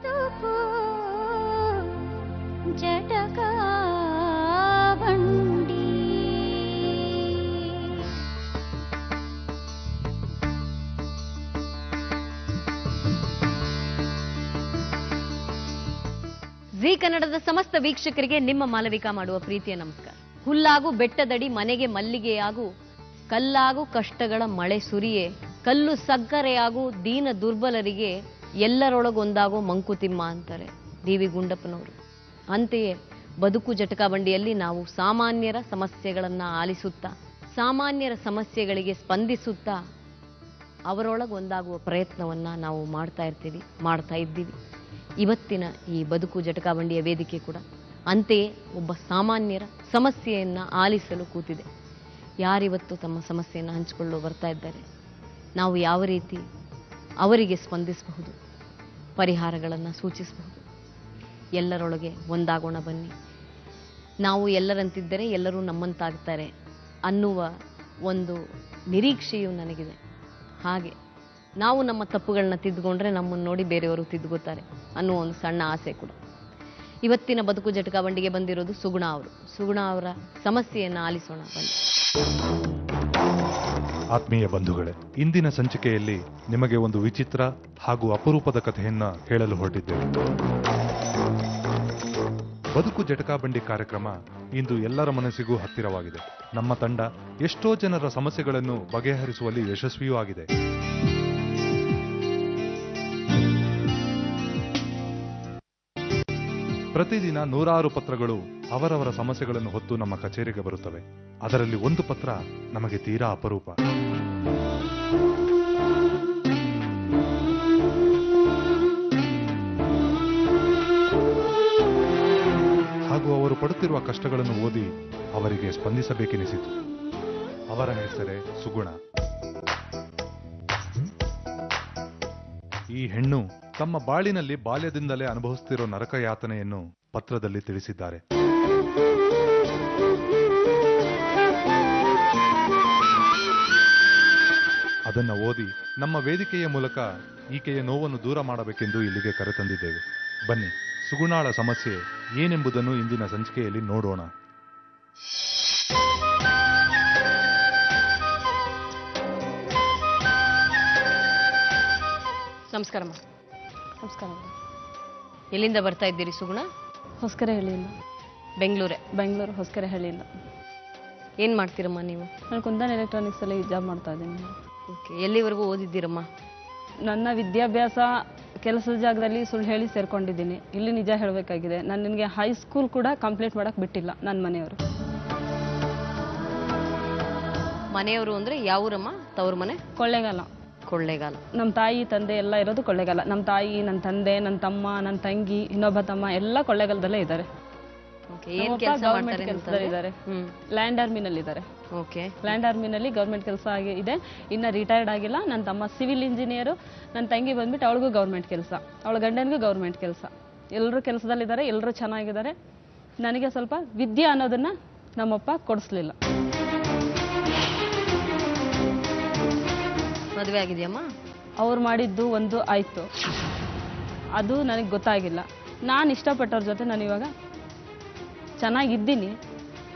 ಬದುಕು ಜಟಕ ಬಂಡಿ. ಜೀ ಕನ್ನಡದ ಸಮಸ್ತ ವೀಕ್ಷಕರಿಗೆ ನಿಮ್ಮ ಮಾಲವಿಕಾ ಮಾಡುವ ಪ್ರೀತಿಯ ನಮಸ್ಕಾರ. ಹುಲ್ಲಾಗು ಬೆಟ್ಟದಡಿ ಮನೆಗೆ ಮಲ್ಲಿಗೆಯಾಗು, ಕಲ್ಲಾಗು ಕಷ್ಟಗಳ ಮಳೆ ಸುರಿಯೇ, ಕಲ್ಲು ಸಕ್ಕರೆಯಾಗು ದೀನ ದುರ್ಬಲರಿಗೆ, ಎಲ್ಲರೊಳಗೊಂದಾಗೋ ಮಂಕುತಿಮ್ಮ ಅಂತಾರೆ ಡಿ.ವಿ. ಗುಂಡಪ್ಪನವರು. ಅಂತೆಯೇ ಬದುಕು ಜಟಕ ಬಂಡಿಯಲ್ಲಿ ನಾವು ಸಾಮಾನ್ಯರ ಸಮಸ್ಯೆಗಳನ್ನ ಆಲಿಸುತ್ತಾ, ಸಾಮಾನ್ಯರ ಸಮಸ್ಯೆಗಳಿಗೆ ಸ್ಪಂದಿಸುತ್ತಾ ಅವರೊಳಗೊಂದಾಗುವ ಪ್ರಯತ್ನವನ್ನ ನಾವು ಮಾಡ್ತಾ ಇದ್ದೀವಿ. ಇವತ್ತಿನ ಈ ಬದುಕು ಜಟಕ ಬಂಡಿಯ ವೇದಿಕೆ ಕೂಡ ಅಂತೆಯೇ ಒಬ್ಬ ಸಾಮಾನ್ಯರ ಸಮಸ್ಯೆಯನ್ನ ಆಲಿಸಲು ಕೂತಿದೆ. ಯಾರಿವತ್ತು ತಮ್ಮ ಸಮಸ್ಯೆಯನ್ನು ಹಂಚಿಕೊಳ್ಳಲು ಬರ್ತಾ ಇದ್ದಾರೆ, ನಾವು ಯಾವ ರೀತಿ ಅವರಿಗೆ ಸ್ಪಂದಿಸಬಹುದು, ಪರಿಹಾರಗಳನ್ನು ಸೂಚಿಸಬಹುದು. ಎಲ್ಲರೊಳಗೆ ಒಂದಾಗೋಣ ಬನ್ನಿ. ನಾವು ಎಲ್ಲರಂತಿದ್ದರೆ ಎಲ್ಲರೂ ನಮ್ಮಂತಾಗ್ತಾರೆ ಅನ್ನುವ ಒಂದು ನಿರೀಕ್ಷೆಯು ನನಗಿದೆ. ಹಾಗೆ ನಾವು ನಮ್ಮ ತಪ್ಪುಗಳನ್ನ ತಿದ್ದುಕೊಂಡ್ರೆ ನಮ್ಮನ್ನು ನೋಡಿ ಬೇರೆಯವರು ತಿದ್ದುಕೋತಾರೆ ಅನ್ನುವ ಒಂದು ಸಣ್ಣ ಆಸೆ ಕೂಡ. ಇವತ್ತಿನ ಬದುಕು ಜಟಕ ಬಂಡಿಗೆ ಬಂದಿರೋದು ಸುಗುಣ ಅವರು. ಸುಗುಣ ಅವರ ಸಮಸ್ಯೆಯನ್ನು ಆಲಿಸೋಣ ಬನ್ನಿ. ಆತ್ಮೀಯ ಬಂಧುಗಳೇ, ಇಂದಿನ ಸಂಚಿಕೆಯಲ್ಲಿ ನಿಮಗೆ ಒಂದು ವಿಚಿತ್ರ ಹಾಗೂ ಅಪರೂಪದ ಕಥೆಯನ್ನ ಹೇಳಲು ಹೊರಟಿದ್ದೇವೆ. ಬದುಕು ಜಟಕ ಬಂಡಿ ಕಾರ್ಯಕ್ರಮ ಇಂದು ಎಲ್ಲರ ಮನಸ್ಸಿಗೂ ಹತ್ತಿರವಾಗಿದೆ. ನಮ್ಮ ತಂಡ ಎಷ್ಟೋ ಜನರ ಸಮಸ್ಯೆಗಳನ್ನು ಬಗೆಹರಿಸುವಲ್ಲಿ ಯಶಸ್ವಿಯೂ ಆಗಿದೆ. ಪ್ರತಿದಿನ ನೂರಾರು ಪತ್ರಗಳು ಅವರವರ ಸಮಸ್ಯೆಗಳನ್ನು ಹೊತ್ತು ನಮ್ಮ ಕಚೇರಿಗೆ ಬರುತ್ತವೆ. ಅದರಲ್ಲಿ ಒಂದು ಪತ್ರ ನಮಗೆ ತೀರಾ ಅಪರೂಪ. ಹಾಗೂ ಅವರು ಪಡುತ್ತಿರುವ ಕಷ್ಟಗಳನ್ನು ಓದಿ ಅವರಿಗೆ ಸ್ಪಂದಿಸಬೇಕೆನಿಸಿತು. ಅವರ ಹೆಸರೇ ಸುಗುಣ. ಈ ಹೆಣ್ಣು ತಮ್ಮ ಬಾಳಿನಲ್ಲಿ ಬಾಲ್ಯದಿಂದಲೇ ಅನುಭವಿಸುತ್ತಿರೋ ನರಕ ಯಾತನೆಯನ್ನು ಪತ್ರದಲ್ಲಿ ತಿಳಿಸಿದ್ದಾರೆ. ಅದನ್ನು ಓದಿ ನಮ್ಮ ವೇದಿಕೆಯ ಮೂಲಕ ಈಕೆಯ ನೋವನ್ನು ದೂರ ಮಾಡಬೇಕೆಂದು ಇಲ್ಲಿಗೆ ಕರೆತಂದಿದ್ದೇವೆ. ಬನ್ನಿ, ಸುಗುಣಾಳ ಸಮಸ್ಯೆ ಏನೆಂಬುದನ್ನು ಇಂದಿನ ಸಂಚಿಕೆಯಲ್ಲಿ ನೋಡೋಣ. ನಮಸ್ಕಾರ. ನಮಸ್ಕಾರ. ಎಲ್ಲಿಂದ ಬರ್ತಾ ಇದ್ದೀರಿ ಸುಗುಣ? ಹೊಸಕೆರೆಹಳ್ಳಿಯಿಂದ. ಬೆಂಗಳೂರು ಹೊಸಕೆರೆಹಳ್ಳಿಯಿಂದ. ಏನ್ ಮಾಡ್ತೀರಮ್ಮ ನೀವು? ನಾನು ಕುಂದನ್ ಎಲೆಕ್ಟ್ರಾನಿಕ್ಸ್ ಅಲ್ಲಿ ಜಾಬ್ ಮಾಡ್ತಾ ಇದ್ದೀನಿ. ಓಕೆ, ಎಲ್ಲಿವರೆಗೂ ಓದಿದ್ದೀರಮ್ಮ? ನನ್ನ ವಿದ್ಯಾಭ್ಯಾಸ ಕೆಲಸದ ಜಾಗದಲ್ಲಿ ಸುಳ್ಳು ಹೇಳಿ ಸೇರ್ಕೊಂಡಿದ್ದೀನಿ. ಇಲ್ಲಿ ನಿಜ ಹೇಳಬೇಕಾಗಿದೆ, ನಾನು ನಿನಗೆ ಹೈಸ್ಕೂಲ್ ಕೂಡ ಕಂಪ್ಲೀಟ್ ಮಾಡಕ್ ಬಿಟ್ಟಿಲ್ಲ ನನ್ನ ಮನೆಯವರು. ಮನೆಯವರು ಅಂದ್ರೆ ಯಾವೂರಮ್ಮ? ತವ್ರ ಮನೆ? ಕೊಳ್ಳೇಗಾಲ. ನಮ್ಮ ತಾಯಿ ತಂದೆ ಎಲ್ಲ ಇರೋದು ಕೊಳ್ಳೇಗಾಲ. ನಮ್ಮ ತಾಯಿ, ನನ್ನ ತಂದೆ, ನನ್ನ ತಮ್ಮ, ನನ್ನ ತಂಗಿ, ಇನ್ನೊಬ್ಬ ತಮ್ಮ ಎಲ್ಲ ಕೊಳ್ಳೇಗಾಲದಲ್ಲೇ ಇದ್ದಾರೆ. ಲ್ಯಾಂಡ್ ಆರ್ಮಿನಲ್ಲಿ ಇದ್ದಾರೆ. ಲ್ಯಾಂಡ್ ಆರ್ಮಿನಲ್ಲಿ ಗೌರ್ಮೆಂಟ್ ಕೆಲಸ ಇದೆ. ಇನ್ನ ರಿಟೈರ್ಡ್ ಆಗಿಲ್ಲ. ನನ್ನ ತಮ್ಮ ಸಿವಿಲ್ ಇಂಜಿನಿಯರು, ನನ್ನ ತಂಗಿ ಬಂದ್ಬಿಟ್ಟು ಅವಳಿಗೂ ಗೌರ್ಮೆಂಟ್ ಕೆಲಸ, ಅವಳ ಗಂಡನಿಗೂ ಗೌರ್ಮೆಂಟ್ ಕೆಲಸ. ಎಲ್ಲರೂ ಕೆಲಸದಲ್ಲಿದ್ದಾರೆ, ಎಲ್ಲರೂ ಚೆನ್ನಾಗಿದ್ದಾರೆ. ನನಗೆ ಸ್ವಲ್ಪ ವಿದ್ಯೆ ಅನ್ನೋದನ್ನ ನಮ್ಮಪ್ಪ ಕೊಡಿಸ್ಲಿಲ್ಲ. ಮದುವೆ ಆಗಿದೆಯಮ್ಮ? ಅವ್ರು ಮಾಡಿದ್ದು ಒಂದು ಆಯ್ತು, ಅದು ನನಗೆ ಗೊತ್ತಾಗಿಲ್ಲ. ನಾನು ಇಷ್ಟಪಟ್ಟವ್ರ ಜೊತೆ ನಾನು ಇವಾಗ ಚೆನ್ನಾಗಿದ್ದೀನಿ,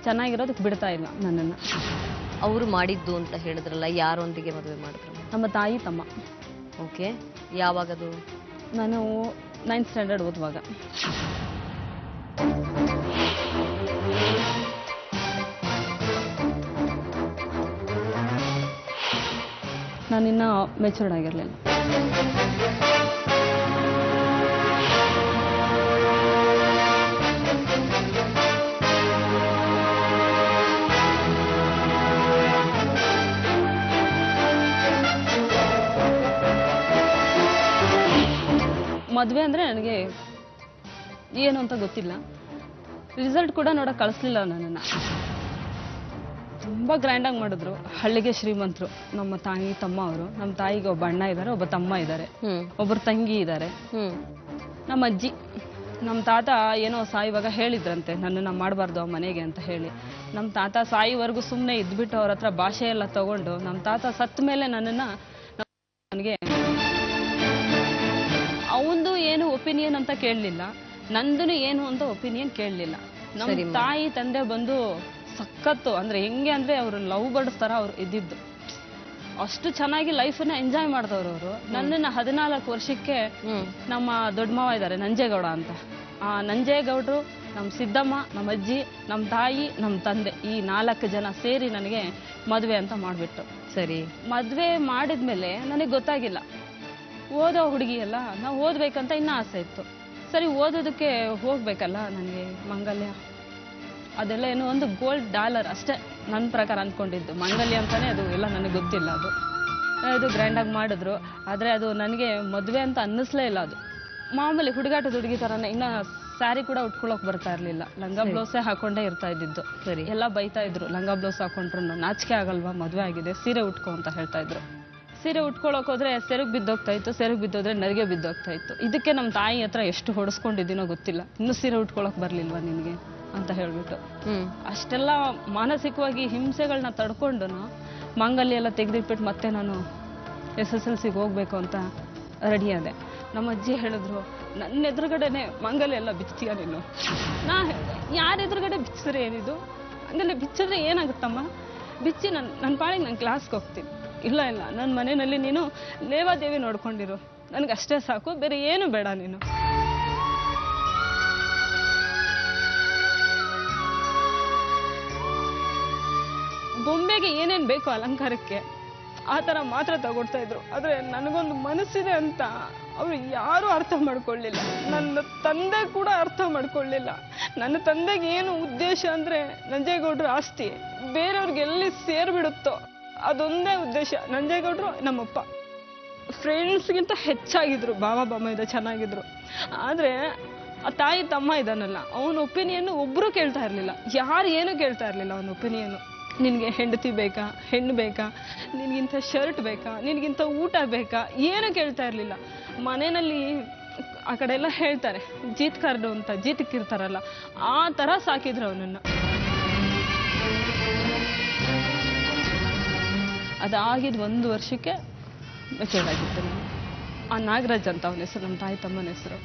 ಚೆನ್ನಾಗಿರೋದಕ್ಕೆ ಬಿಡ್ತಾ ಇಲ್ಲ ನನ್ನನ್ನು. ಅವರು ಮಾಡಿದ್ದು ಅಂತ ಹೇಳಿದ್ರಲ್ಲ, ಯಾರೊಂದಿಗೆ ಮದುವೆ ಮಾಡಿದ್ರು? ನಮ್ಮ ತಾಯಿ ತಮ್ಮ. ಓಕೆ, ಯಾವಾಗದು? ನಾನು 9th ಸ್ಟ್ಯಾಂಡರ್ಡ್ ಓದುವಾಗ. ನಾನಿನ್ನ ಮೆಚೂರ್ಡ್ ಆಗಿರಲಿಲ್ಲ. ಮದುವೆ ಅಂದರೆ ನನಗೆ ಏನು ಅಂತ ಗೊತ್ತಿಲ್ಲ. ರಿಸಲ್ಟ್ ಕೂಡ ನೋಡೋಕೆ ಕಳಿಸ್ಲಿಲ್ಲ ನನ್ನನ್ನು. ತುಂಬ ಗ್ರ್ಯಾಂಡಾಗಿ ಮಾಡಿದ್ರು. ಹಳ್ಳಿಗೆ ಶ್ರೀಮಂತರು ನಮ್ಮ ತಾಯಿ ತಮ್ಮ ಅವರು. ನಮ್ಮ ತಾಯಿಗೆ ಒಬ್ಬ ಅಣ್ಣ ಇದ್ದಾರೆ, ಒಬ್ಬ ತಮ್ಮ ಇದ್ದಾರೆ, ಒಬ್ಬರು ತಂಗಿ ಇದ್ದಾರೆ. ನಮ್ಮ ಅಜ್ಜಿ, ನಮ್ಮ ತಾತ ಏನೋ ಸಾಯುವಾಗ ಹೇಳಿದ್ರಂತೆ ನನ್ನನ್ನು ಮಾಡಬಾರ್ದು ಮನೆಗೆ ಅಂತ ಹೇಳಿ. ನಮ್ಮ ತಾತ ಸಾಯುವರೆಗೂ ಸುಮ್ಮನೆ ಇದ್ಬಿಟ್ಟು ಅವ್ರ ಹತ್ರ ಭಾಷೆ ಎಲ್ಲ ತಗೊಂಡು ನಮ್ಮ ತಾತ ಸತ್ತ ಮೇಲೆ ನನಗೆ ಅವಂದು ಏನು ಒಪಿನಿಯನ್ ಅಂತ ಕೇಳಲಿಲ್ಲ, ನಂದು ಏನು ಅಂತ ಒಪಿನಿಯನ್ ಕೇಳಲಿಲ್ಲ. ನಮ್ಮ ತಾಯಿ ತಂದೆ ಬಂದು ಸಖತ್ತು ಅಂದ್ರೆ ಹೆಂಗೆ ಅಂದ್ರೆ ಅವರು ಲವ್ ಬರ್ಡ್ಸ್ ತರ ಅವ್ರು ಇದ್ದಿದ್ದು. ಅಷ್ಟು ಚೆನ್ನಾಗಿ ಲೈಫನ್ನ ಎಂಜಾಯ್ ಮಾಡಿದವ್ರು ಅವರು. ನನ್ನನ್ನ 14 ವರ್ಷಕ್ಕೆ ನಮ್ಮ ದೊಡ್ಡ ಮಾವ ಇದ್ದಾರೆ ನಂಜೇಗೌಡ ಅಂತ, ಆ ನಂಜೇಗೌಡರು, ನಮ್ಮ ಸಿದ್ದಮ್ಮ, ನಮ್ಮ ಅಜ್ಜಿ, ನಮ್ಮ ತಾಯಿ, ನಮ್ಮ ತಂದೆ, ಈ 4 ಜನ ಸೇರಿ ನನಗೆ ಮದುವೆ ಅಂತ ಮಾಡಿಬಿಟ್ಟು. ಸರಿ, ಮದುವೆ ಮಾಡಿದ್ಮೇಲೆ ನನಗೆ ಗೊತ್ತಾಗಿಲ್ಲ, ಓದೋ ಹುಡುಗಿ ಅಲ್ಲ, ನಾವು ಓದ್ಬೇಕಂತ ಇನ್ನೂ ಆಸೆ ಇತ್ತು. ಸರಿ, ಓದೋದಕ್ಕೆ ಹೋಗ್ಬೇಕಲ್ಲ, ನನಗೆ ಮಂಗಲ್ಯ ಅದೆಲ್ಲ ಏನೋ ಒಂದು $1 ಅಷ್ಟೇ ನನ್ನ ಪ್ರಕಾರ ಅಂದ್ಕೊಂಡಿದ್ದು. ಮಂಗಲ್ಯ ಅಂತಾನೆ ಅದು ಎಲ್ಲ ನನಗೆ ಗೊತ್ತಿಲ್ಲ. ಅದು ಗ್ರ್ಯಾಂಡಾಗಿ ಮಾಡಿದ್ರು, ಆದರೆ ಅದು ನನಗೆ ಮದುವೆ ಅಂತ ಅನ್ನಿಸ್ಲೇ ಇಲ್ಲ. ಅದು ಮಾಮೂಲಿ ಹುಡುಗಾಟದ ಹುಡುಗಿ ಥರನೇ. ಇನ್ನು ಸ್ಯಾರಿ ಕೂಡ ಉಟ್ಕೊಳ್ಳೋಕೆ ಬರ್ತಾ ಇರಲಿಲ್ಲ, ಲಂಗ ಬ್ಲೌಸೇ ಹಾಕೊಂಡೇ ಇರ್ತಾ ಇದ್ದಿದ್ದು. ಸರಿ, ಎಲ್ಲ ಬೈತಾ ಇದ್ರು, ಲಂಗ ಬ್ಲೌಸ್ ಹಾಕೊಂಡ್ರು ನಾಚಿಕೆ ಆಗಲ್ವಾ, ಮದುವೆ ಆಗಿದೆ, ಸೀರೆ ಉಟ್ಕೊ ಅಂತ ಹೇಳ್ತಾ ಇದ್ರು. ಸೀರೆ ಉಟ್ಕೊಳ್ಳೋಕೆ ಹೋದ್ರೆ ಸೆರಗ್ ಬಿದ್ದೋಗ್ತಾ ಇತ್ತು, ಸೆರಗ್ ಬಿದ್ದೋದ್ರೆ ನರಿಗೆ ಬಿದ್ದೋಗ್ತಾ ಇತ್ತು. ಇದಕ್ಕೆ ನಮ್ಮ ತಾಯಿ ಹತ್ರ ಎಷ್ಟು ಹೊಡೆಸ್ಕೊಂಡಿದ್ದೀನೋ ಗೊತ್ತಿಲ್ಲ, ಇನ್ನೂ ಸೀರೆ ಉಟ್ಕೊಳ್ಳೋಕೆ ಬರ್ಲಿಲ್ವಾ ನಿನಗೆ ಅಂತ ಹೇಳ್ಬಿಟ್ಟು. ಅಷ್ಟೆಲ್ಲ ಮಾನಸಿಕವಾಗಿ ಹಿಂಸೆಗಳನ್ನ ತಡ್ಕೊಂಡು ಮಂಗಲ್ಯ ಎಲ್ಲ ತೆಗೆದಿಟ್ಬಿಟ್ಟು ಮತ್ತೆ ನಾನು SSLCಗೆ ಹೋಗ್ಬೇಕು ಅಂತ ರೆಡಿ ಆದೆ. ನಮ್ಮ ಅಜ್ಜಿ ಹೇಳಿದ್ರು, ನನ್ನ ಎದುರುಗಡೆನೆ ಮಂಗಲ್ಯ ಎಲ್ಲ ಬಿಚ್ತೀಯ ನೀನು. ನಾ ಹೇಳಿದೆ, ಯಾರ ಎದುರುಗಡೆ ಬಿಚ್ಚಿದ್ರೆ ಏನಿದು, ಹಂಗಲ್ಲೇ ಬಿಚ್ಚಿದ್ರೆ ಏನಾಗುತ್ತಮ್ಮ, ಬಿಚ್ಚಿ ನನ್ನ ಪಾಡಿಗೆ ನಾನು ಕ್ಲಾಸ್ಗೆ ಹೋಗ್ತೀನಿ. ಇಲ್ಲ ಇಲ್ಲ, ನನ್ನ ಮನೆಯಲ್ಲಿ ನೀನು ಲೇವಾದೇವಿ ನೋಡ್ಕೊಂಡಿರು, ನನಗಷ್ಟೇ ಸಾಕು, ಬೇರೆ ಏನು ಬೇಡ ನೀನು. ಬೊಂಬೆಗೆ ಏನೇನು ಬೇಕು ಅಲಂಕಾರಕ್ಕೆ ಆ ಥರ ಮಾತ್ರ ತಗೊಡ್ತಾ ಇದ್ರು. ಆದರೆ ನನಗೊಂದು ಮನಸ್ಸಿದೆ ಅಂತ ಅವರು ಯಾರೂ ಅರ್ಥ ಮಾಡ್ಕೊಳ್ಳಿಲ್ಲ. ನನ್ನ ತಂದೆ ಕೂಡ ಅರ್ಥ ಮಾಡ್ಕೊಳ್ಳಿಲ್ಲ. ನನ್ನ ತಂದೆಗೆ ಏನು ಉದ್ದೇಶ ಅಂದರೆ ನಂಜೇಗೌಡರ ಆಸ್ತಿ ಬೇರೆಯವ್ರಿಗೆ ಎಲ್ಲಿ ಸೇರಿಬಿಡುತ್ತೋ ಅದೊಂದೇ ಉದ್ದೇಶ. ನಂಜೇಗೌಡರು ನಮ್ಮಪ್ಪ ಫ್ರೆಂಡ್ಸ್ಗಿಂತ ಹೆಚ್ಚಾಗಿದ್ರು, ಬಾವ ಬಾಮ ಚೆನ್ನಾಗಿದ್ರು. ಆದರೆ ಆ ತಾಯಿ ತಮ್ಮ ಇದ್ದಾನಲ್ಲ, ಅವನ ಒಪಿನಿಯನ್ನು ಒಬ್ಬರು ಕೇಳ್ತಾ ಇರಲಿಲ್ಲ, ಯಾರು ಏನೂ ಕೇಳ್ತಾ ಇರಲಿಲ್ಲ ಅವನ ಒಪಿನಿಯನ್ನು. ನಿನಗೆ ಹೆಂಡತಿ ಬೇಕಾ, ಹೆಣ್ಣು ಬೇಕಾ, ನಿನಗಿಂತ ಶರ್ಟ್ ಬೇಕಾ, ನಿನಗಿಂತ ಊಟ ಬೇಕಾ, ಏನು ಕೇಳ್ತಾ ಇರಲಿಲ್ಲ. ಮನೆಯಲ್ಲಿ ಆ ಕಡೆ ಎಲ್ಲ ಹೇಳ್ತಾರೆ ಜೀತ್ ಕಾರ್ಡು ಅಂತ, ಜೀತಕ್ಕಿರ್ತಾರಲ್ಲ ಆ ಥರ ಸಾಕಿದ್ರು ಅವನನ್ನು. ಅದಾಗಿದ್ದು 1 ವರ್ಷಕ್ಕೆ ಮೆಚೂರ್ಡ್ ಆಗಿತ್ತು. ಆ ನಾಗರಾಜ್ ಅಂತ ಅವನ ಹೆಸರು, ನಮ್ಮ ತಾಯಿ ತಮ್ಮನ ಹೆಸರು.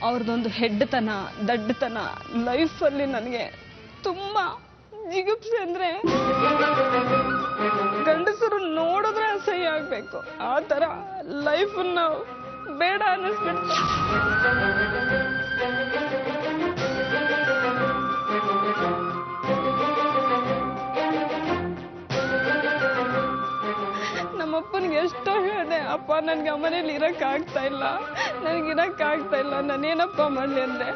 ಅವ್ರದ್ದೊಂದು ಹೆಡ್ಡತನ, ದಡ್ಡತನ ಲೈಫಲ್ಲಿ ನನಗೆ ತುಂಬ ಜಿಗುಪ್ಸೆ. ಅಂದರೆ ಗಂಡಸರು ನೋಡಿದ್ರೆ ಅಸಹ್ಯ ಆಗಬೇಕು, ಆ ಥರ ಲೈಫನ್ನು ಬೇಡ ಅನ್ನಿಸ್ಬಿಡ್ತು. ನಮ್ಮಪ್ಪನಿಗೆ ಎಷ್ಟೋ ಹೇಳಿದೆ, ಅಪ್ಪ ನನಗೆ ಆ ಮನೇಲಿ ಇರೋಕ್ಕಾಗ್ತಾ ಇಲ್ಲ, ನನಗಿರೋಕ್ಕಾಗ್ತಾ ಇಲ್ಲ, ನಾನೇನಪ್ಪ ಮಾಡಲಿ ಅಂದರೆ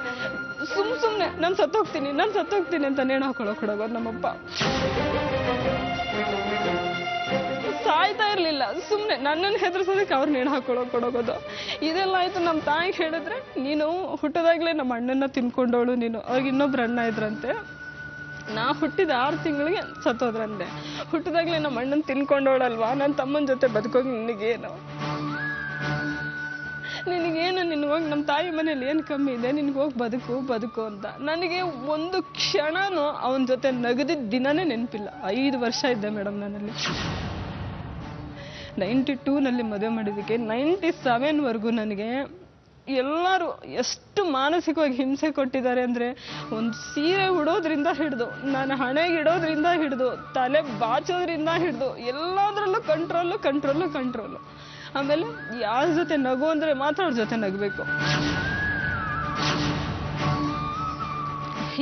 ಸುಮ್ಮನೆ ನಾನು ಸತ್ತೋಗ್ತೀನಿ ಅಂತ ನೇಣು ಹಾಕೊಳ್ಳೋಕೆ ನಮ್ಮಪ್ಪ. ಸಾಯ್ತಾ ಇರಲಿಲ್ಲ, ಸುಮ್ಮನೆ ನನ್ನನ್ನು ಹೆದರ್ಸೋದಕ್ಕೆ ಅವ್ರು ನೇಣು ಹಾಕೊಳ್ಳೋದು. ಇದೆಲ್ಲ ಆಯಿತು. ನಮ್ಮ ತಾಯಿಗೆ ಹೇಳಿದ್ರೆ, ನೀನು ಹುಟ್ಟದಾಗಲೇ ನಮ್ಮ ಅಣ್ಣನ ತಿನ್ಕೊಂಡವಳು ನೀನು. ಅವ್ರಿಗೆ ಇನ್ನೊಬ್ರು ಅಣ್ಣ ಇದ್ರಂತೆ, ನಾ ಹುಟ್ಟಿದ 6 ತಿಂಗಳಿಗೆ ಸತ್ತೋದ್ರಂತೆ. ಹುಟ್ಟಿದಾಗಲೇ ನಮ್ಮ ಅಣ್ಣನ ತಿನ್ಕೊಂಡವಳಲ್ವಾ, ನನ್ನ ತಮ್ಮನ ಜೊತೆ ಬದುಕೋಗಿ ನಿನಗೇನು ನಿನಗೆ ಹೋಗಿ ನಮ್ಮ ತಾಯಿ ಮನೇಲಿ ಏನು ಕಮ್ಮಿ ಇದೆ, ನಿನಗೆ ಹೋಗಿ ಬದುಕು ಅಂತ. ನನಗೆ ಒಂದು ಕ್ಷಣನೂ ಅವನ ಜೊತೆ ನಗದಿದ್ದ ದಿನನೇ ನೆನಪಿಲ್ಲ. 5 ವರ್ಷ ಇದ್ದೆ ಮೇಡಮ್ ನಾನಲ್ಲಿ. 92ನಲ್ಲಿ ಮದುವೆ ಮಾಡಿದ್ದಕ್ಕೆ 97ವರೆಗೂ ನನಗೆ ಎಲ್ಲರೂ ಎಷ್ಟು ಮಾನಸಿಕವಾಗಿ ಹಿಂಸೆ ಕೊಟ್ಟಿದ್ದಾರೆ ಅಂದರೆ, ಒಂದು ಸೀರೆ ಉಡೋದ್ರಿಂದ ಹಿಡಿದು, ನಾನು ಹಣೆಗೆ ಇಡೋದ್ರಿಂದ ಹಿಡಿದು, ತಲೆ ಬಾಚೋದ್ರಿಂದ ಹಿಡಿದು ಎಲ್ಲದರಲ್ಲೂ ಕಂಟ್ರೋಲು. ಆಮೇಲೆ ಯಾರ ಜೊತೆ ನಗು ಅಂದರೆ ಮಾತ್ರ ಅವ್ರ ಜೊತೆ ನಗಬೇಕು,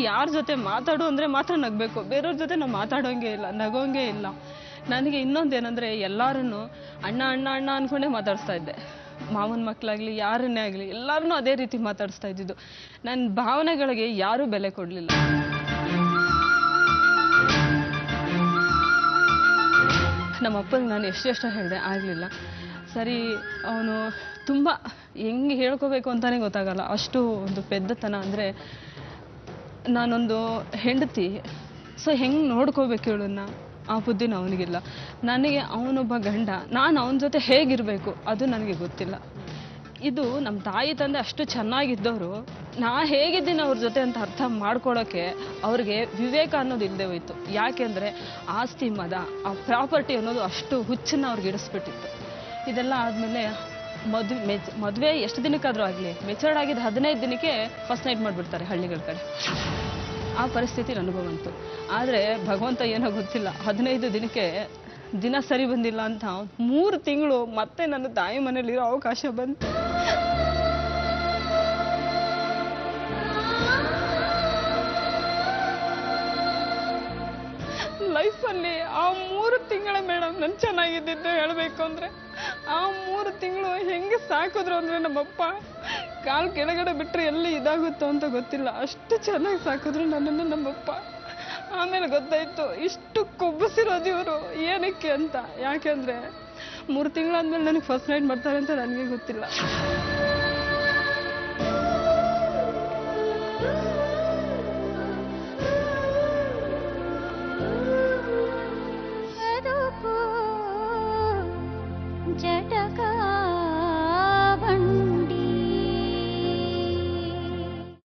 ಯಾರ ಜೊತೆ ಮಾತಾಡು ಅಂದರೆ ಮಾತ್ರ ನಗಬೇಕು, ಬೇರೆಯವ್ರ ಜೊತೆ ನಾವು ಮಾತಾಡೋಂಗೆ ಇಲ್ಲ, ನಗೋಂಗೆ ಇಲ್ಲ. ನನಗೆ ಇನ್ನೊಂದೇನೆಂದರೆ, ಎಲ್ಲರನ್ನು ಅಣ್ಣ ಅಂದ್ಕೊಂಡೇ ಮಾತಾಡಿಸ್ತಾ ಇದ್ದೆ. ಮಾವನ ಮಕ್ಕಳಾಗಲಿ ಯಾರನ್ನೇ ಆಗಲಿ ಎಲ್ಲರನ್ನೂ ಅದೇ ರೀತಿ ಮಾತಾಡಿಸ್ತಾ ಇದ್ದಿದ್ದು. ನನ್ನ ಭಾವನೆಗಳಿಗೆ ಯಾರೂ ಬೆಲೆ ಕೊಡಲಿಲ್ಲ. ನಮ್ಮ ಅಪ್ಪನಿಗೆ ನಾನು ಎಷ್ಟೆಷ್ಟೋ ಹೇಳಿದೆ, ಆಗಲಿಲ್ಲ. ಸರಿ, ಅವನು ತುಂಬ ಹೆಂಗೆ ಹೇಳ್ಕೋಬೇಕು ಅಂತಲೇ ಗೊತ್ತಾಗಲ್ಲ, ಅಷ್ಟು ಒಂದು ಪೆದ್ದತನ. ಅಂದರೆ ನಾನೊಂದು ಹೆಂಡತಿ, ಸೊ ಹೆಂಗೆ ನೋಡ್ಕೋಬೇಕು ಹೇಳನ್ನ, ಆ ಬುದ್ಧಿನ ಅವನಿಗಿಲ್ಲ. ನನಗೆ ಅವನೊಬ್ಬ ಗಂಡ, ನಾನು ಅವನ ಜೊತೆ ಹೇಗಿರಬೇಕು ಅದು ನನಗೆ ಗೊತ್ತಿಲ್ಲ. ಇದು ನಮ್ಮ ತಾಯಿ ತಂದೆ ಅಷ್ಟು ಚೆನ್ನಾಗಿದ್ದವರು, ನಾ ಹೇಗಿದ್ದೀನಿ ಅವ್ರ ಜೊತೆ ಅಂತ ಅರ್ಥ ಮಾಡ್ಕೊಳ್ಳೋಕ್ಕೆ ಅವ್ರಿಗೆ ವಿವೇಕ ಅನ್ನೋದು ಇಲ್ಲದೆ ಹೋಯ್ತು. ಯಾಕೆಂದರೆ ಆಸ್ತಿ ಮದ, ಆ ಪ್ರಾಪರ್ಟಿ ಅನ್ನೋದು ಅಷ್ಟು ಹುಚ್ಚನ್ನ ಅವ್ರಿಗೆ ಇಡಿಸ್ಬಿಟ್ಟಿತ್ತು. ಇದೆಲ್ಲ ಆದಮೇಲೆ ಮದುವೆ ಎಷ್ಟು ದಿನಕ್ಕಾದ್ರೂ ಆಗಲಿ ಮೆಚೂರ್ಡ್ ಆಗಿದ್ದು 15 ದಿನಕ್ಕೆ ಫಸ್ಟ್ ನೈಟ್ ಮಾಡಿಬಿಡ್ತಾರೆ ಹಳ್ಳಿಗಳ ಕಡೆ. ಆ ಪರಿಸ್ಥಿತಿ ನನಗೂ ಬಂತು. ಆದರೆ ಭಗವಂತ ಏನೋ ಗೊತ್ತಿಲ್ಲ, 15 ದಿನಕ್ಕೆ ದಿನ ಸರಿ ಬಂದಿಲ್ಲ ಅಂತ 3 ತಿಂಗಳು ಮತ್ತೆ ನನ್ನ ತಾಯಿ ಮನೇಲಿರೋ ಅವಕಾಶ ಬಂತು. ಲೈಫಲ್ಲಿ ಆ 3 ತಿಂಗಳ ಮೇಡಮ್ ನಾನು ಚೆನ್ನಾಗಿದ್ದಿದ್ದು ಹೇಳಬೇಕು ಅಂದರೆ, ಆ 3 ತಿಂಗಳು ಹೆಂಗೆ ಸಾಕಿದ್ರು ಅಂದರೆ ನಮ್ಮಪ್ಪ ಕಾಲು ಕೆಳಗಡೆ ಬಿಟ್ಟರೆ ಎಲ್ಲಿ ಇದಾಗುತ್ತೋ ಅಂತ ಗೊತ್ತಿಲ್ಲ, ಅಷ್ಟು ಚೆನ್ನಾಗಿ ಸಾಕಿದ್ರು ನನ್ನನ್ನು ನಮ್ಮಪ್ಪ. ಆಮೇಲೆ ಗೊತ್ತಾಯ್ತು ಇಷ್ಟು ಕೊಬ್ಬಿಸಿರೋದು ಇವರು ಏನಕ್ಕೆ ಅಂತ. ಯಾಕೆಂದರೆ 3 ತಿಂಗಳಾದ್ಮೇಲೆ ನನಗೆ ಫಸ್ಟ್ ನೈಟ್ ಮಾಡ್ತಾರೆ ಅಂತ ನನಗೆ ಗೊತ್ತಿಲ್ಲ.